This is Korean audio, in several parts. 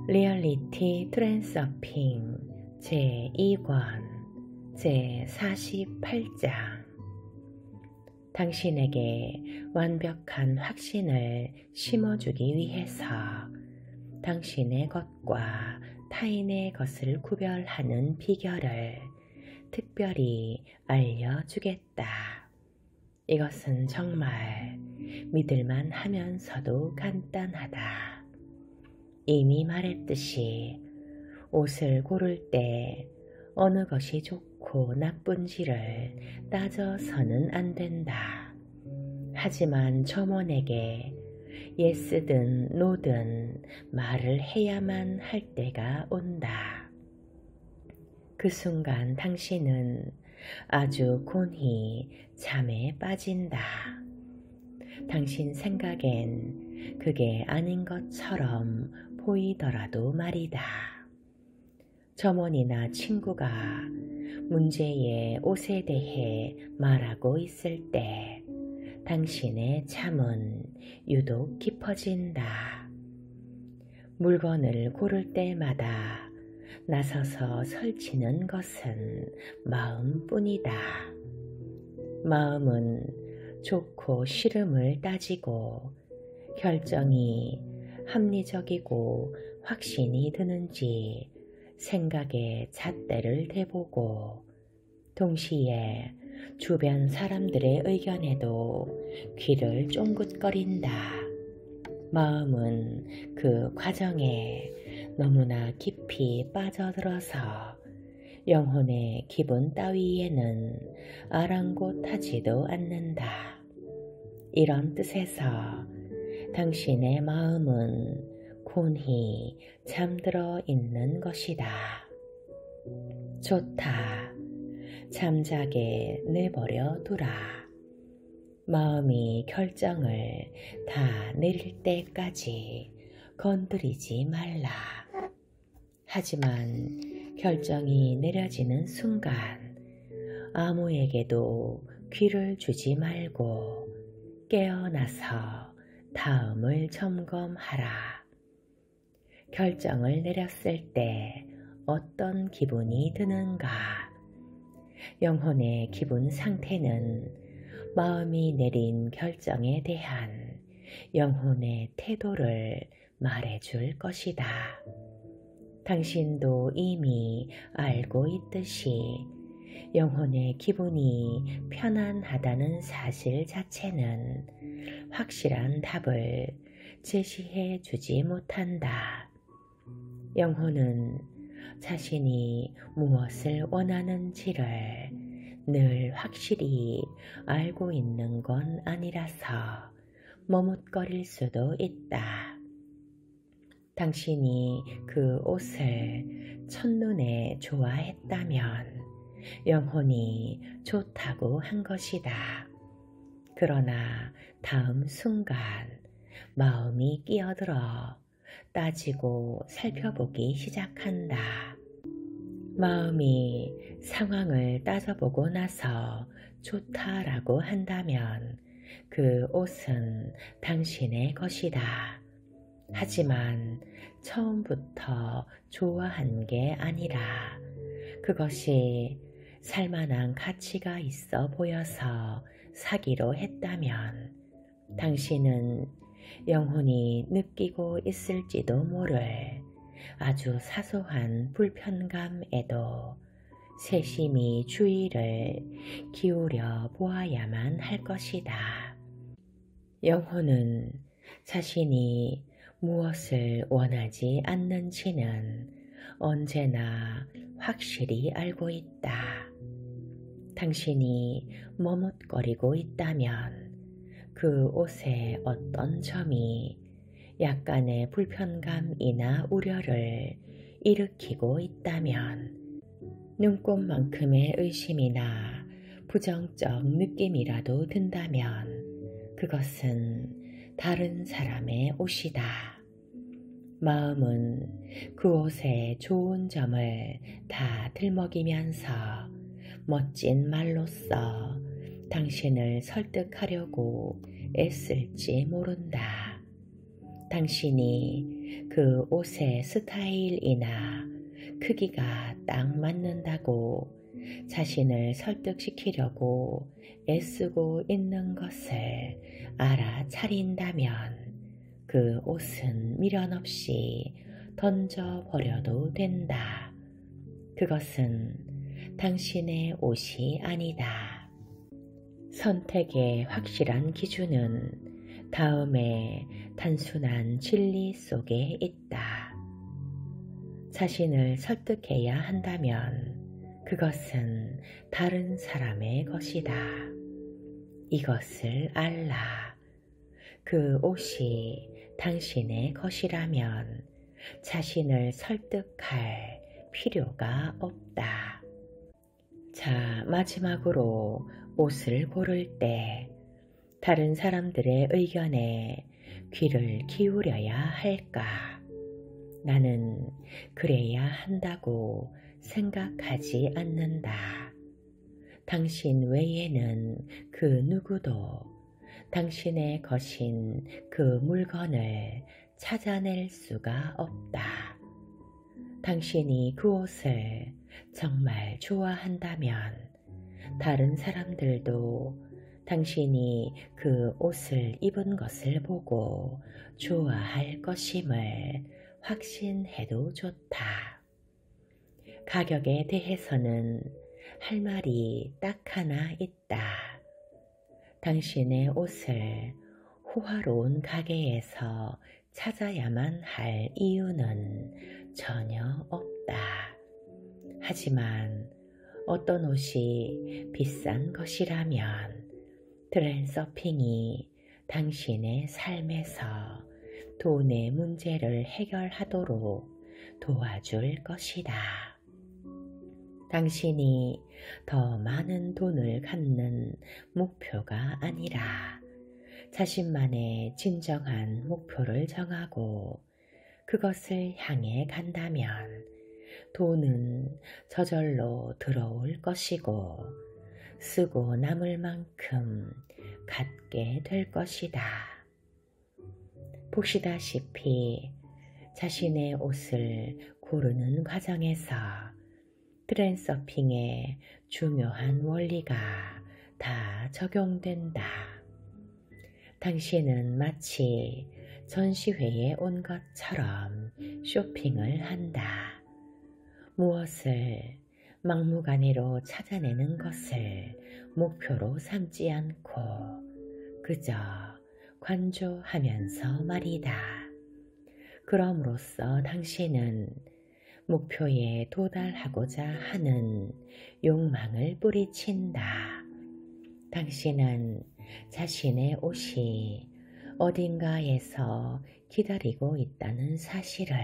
리얼리티 트랜서핑 제2권 제48장 당신에게 완벽한 확신을 심어주기 위해서 당신의 것과 타인의 것을 구별하는 비결을 특별히 알려주겠다. 이것은 정말 믿을만 하면서도 간단하다. 이미 말했듯이 옷을 고를 때 어느 것이 좋고 나쁜지를 따져서는 안 된다. 하지만 점원에게 예스든 노든 말을 해야만 할 때가 온다. 그 순간 당신은 아주 곤히 잠에 빠진다. 당신 생각엔 그게 아닌 것처럼 보이더라도 말이다. 점원이나 친구가 문제의 옷에 대해 말하고 있을 때 당신의 잠은 유독 깊어진다. 물건을 고를 때마다 나서서 설치는 것은 마음뿐이다. 마음은 좋고 싫음을 따지고 결정이 합리적이고 확신이 드는지 생각에 잣대를 대보고 동시에 주변 사람들의 의견에도 귀를 쫑긋거린다. 마음은 그 과정에 너무나 깊이 빠져들어서 영혼의 기분 따위에는 아랑곳하지도 않는다. 이런 뜻에서 당신의 마음은 곤히 잠들어 있는 것이다. 좋다. 잠자게 내버려 두라. 마음이 결정을 다 내릴 때까지 건드리지 말라. 하지만 결정이 내려지는 순간 아무에게도 귀를 주지 말고 깨어나서 다음을 점검하라. 결정을 내렸을 때 어떤 기분이 드는가? 영혼의 기분 상태는 마음이 내린 결정에 대한 영혼의 태도를 말해줄 것이다. 당신도 이미 알고 있듯이 영혼의 기분이 편안하다는 사실 자체는 확실한 답을 제시해 주지 못한다. 영혼은 자신이 무엇을 원하는지를 늘 확실히 알고 있는 건 아니라서 머뭇거릴 수도 있다. 당신이 그 옷을 첫눈에 좋아했다면 영혼이 좋다고 한 것이다. 그러나 다음 순간 마음이 끼어들어 따지고 살펴보기 시작한다. 마음이 상황을 따져보고 나서 좋다라고 한다면 그 옷은 당신의 것이다. 하지만 처음부터 좋아한 게 아니라 그것이 살만한 가치가 있어 보여서 사기로 했다면 당신은 영혼이 느끼고 있을지도 모를 아주 사소한 불편감에도 세심히 주의를 기울여 보아야만 할 것이다. 영혼은 자신이 무엇을 원하지 않는지는 언제나 확실히 알고 있다. 당신이 머뭇거리고 있다면 그 옷의 어떤 점이 약간의 불편감이나 우려를 일으키고 있다면 눈꽃만큼의 의심이나 부정적 느낌이라도 든다면 그것은 다른 사람의 옷이다. 마음은 그 옷의 좋은 점을 다 들먹이면서 멋진 말로써 당신을 설득하려고 애쓸지 모른다. 당신이 그 옷의 스타일이나 크기가 딱 맞는다고 자신을 설득시키려고 애쓰고 있는 것을 알아차린다면 그 옷은 미련 없이 던져버려도 된다. 그것은 당신의 옷이 아니다. 선택의 확실한 기준은 다음의 단순한 진리 속에 있다. 자신을 설득해야 한다면 그것은 다른 사람의 것이다. 이것을 알라. 그 옷이 당신의 것이라면 자신을 설득할 필요가 없다. 자, 마지막으로 옷을 고를 때 다른 사람들의 의견에 귀를 기울여야 할까? 나는 그래야 한다고 생각하지 않는다. 당신 외에는 그 누구도 당신의 것인 그 물건을 찾아낼 수가 없다. 당신이 그 옷을 정말 좋아한다면 다른 사람들도 당신이 그 옷을 입은 것을 보고 좋아할 것임을 확신해도 좋다. 가격에 대해서는 할 말이 딱 하나 있다. 당신의 옷을 호화로운 가게에서 찾아야만 할 이유는 전혀 없다. 하지만 어떤 옷이 비싼 것이라면 트렌서핑이 당신의 삶에서 돈의 문제를 해결하도록 도와줄 것이다. 당신이 더 많은 돈을 갖는 목표가 아니라 자신만의 진정한 목표를 정하고 그것을 향해 간다면 돈은 저절로 들어올 것이고 쓰고 남을 만큼 갖게 될 것이다. 보시다시피 자신의 옷을 고르는 과정에서 트렌서핑의 중요한 원리가 다 적용된다. 당신은 마치 전시회에 온 것처럼 쇼핑을 한다. 무엇을 막무가내로 찾아내는 것을 목표로 삼지 않고 그저 관조하면서 말이다. 그럼으로써 당신은 목표에 도달하고자 하는 욕망을 뿌리친다. 당신은 자신의 옷이 어딘가에서 기다리고 있다는 사실을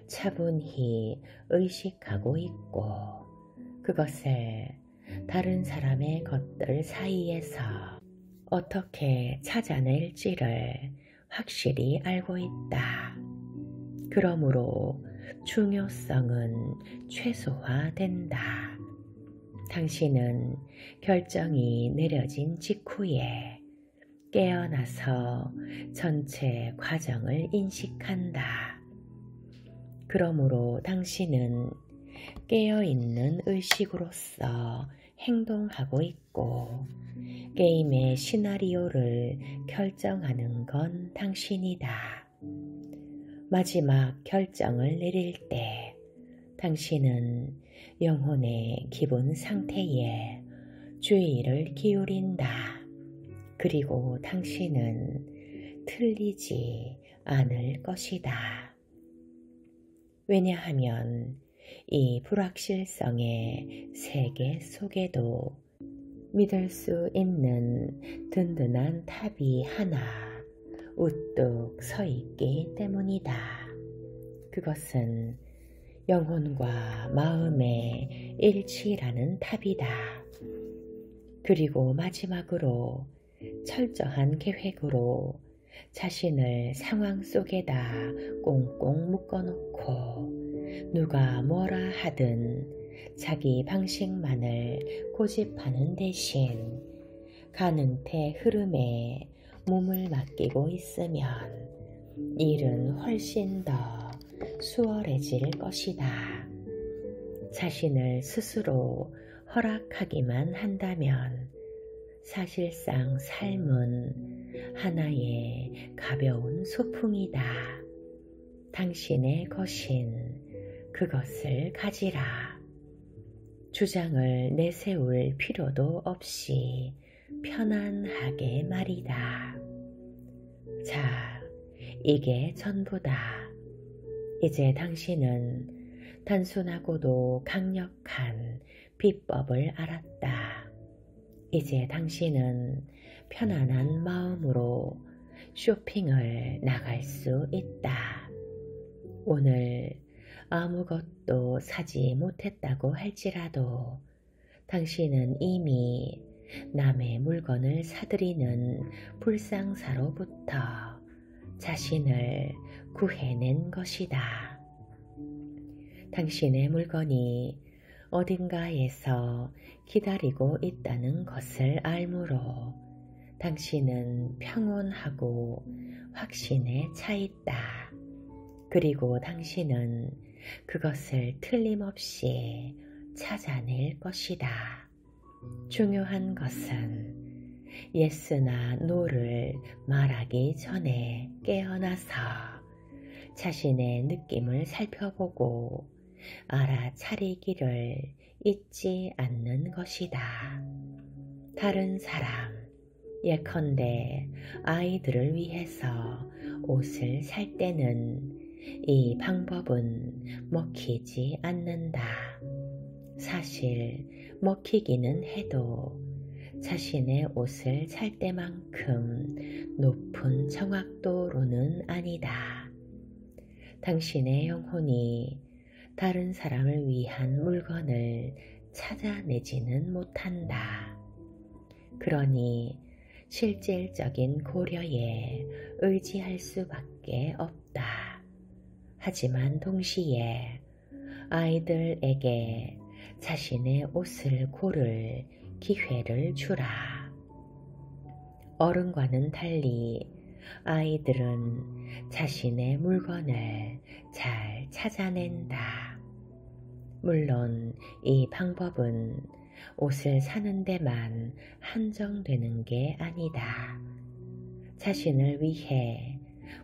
차분히 의식하고 있고 그것을 다른 사람의 것들 사이에서 어떻게 찾아낼지를 확실히 알고 있다. 그러므로 중요성은 최소화된다. 당신은 결정이 내려진 직후에 깨어나서 전체 과정을 인식한다. 그러므로 당신은 깨어있는 의식으로서 행동하고 있고 게임의 시나리오를 결정하는 건 당신이다. 마지막 결정을 내릴 때 당신은 영혼의 기본 상태에 주의를 기울인다. 그리고 당신은 틀리지 않을 것이다. 왜냐하면 이 불확실성의 세계 속에도 믿을 수 있는 든든한 탑이 하나 우뚝 서 있기 때문이다. 그것은 영혼과 마음의 일치라는 탑이다. 그리고 마지막으로 철저한 계획으로 자신을 상황 속에다 꽁꽁 묶어놓고 누가 뭐라 하든 자기 방식만을 고집하는 대신 가능태 흐름에 몸을 맡기고 있으면 일은 훨씬 더 수월해질 것이다. 자신을 스스로 허락하기만 한다면 사실상 삶은 하나의 가벼운 소풍이다. 당신의 것인 그것을 가지라. 주장을 내세울 필요도 없이 편안하게 말이다. 자, 이게 전부다. 이제 당신은 단순하고도 강력한 비법을 알았다. 이제 당신은 편안한 마음으로 쇼핑을 나갈 수 있다. 오늘 아무것도 사지 못했다고 할지라도 당신은 이미 남의 물건을 사들이는 불상사로부터 자신을 구해낸 것이다. 당신의 물건이 어딘가에서 기다리고 있다는 것을 알므로 당신은 평온하고 확신에 차 있다. 그리고 당신은 그것을 틀림없이 찾아낼 것이다. 중요한 것은 예스나 노를 말하기 전에 깨어나서 자신의 느낌을 살펴보고 알아차리기를 잊지 않는 것이다. 다른 사람, 예컨대 아이들을 위해서 옷을 살 때는 이 방법은 먹히지 않는다. 사실 먹히기는 해도 자신의 옷을 살 때만큼 높은 정확도로는 아니다. 당신의 영혼이 다른 사람을 위한 물건을 찾아내지는 못한다. 그러니 실질적인 고려에 의지할 수밖에 없다. 하지만 동시에 아이들에게 자신의 옷을 고를 기회를 주라. 어른과는 달리 아이들은 자신의 물건을 잘 찾아낸다. 물론 이 방법은 옷을 사는 데만 한정되는 게 아니다. 자신을 위해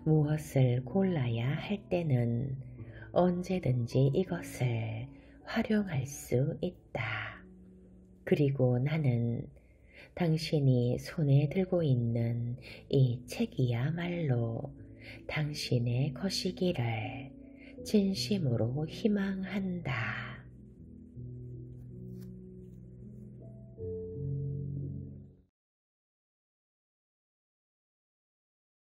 무엇을 골라야 할 때는 언제든지 이것을 활용할 수 있다. 그리고 나는 당신이 손에 들고 있는 이 책이야말로 당신의 것이기를 진심으로 희망한다.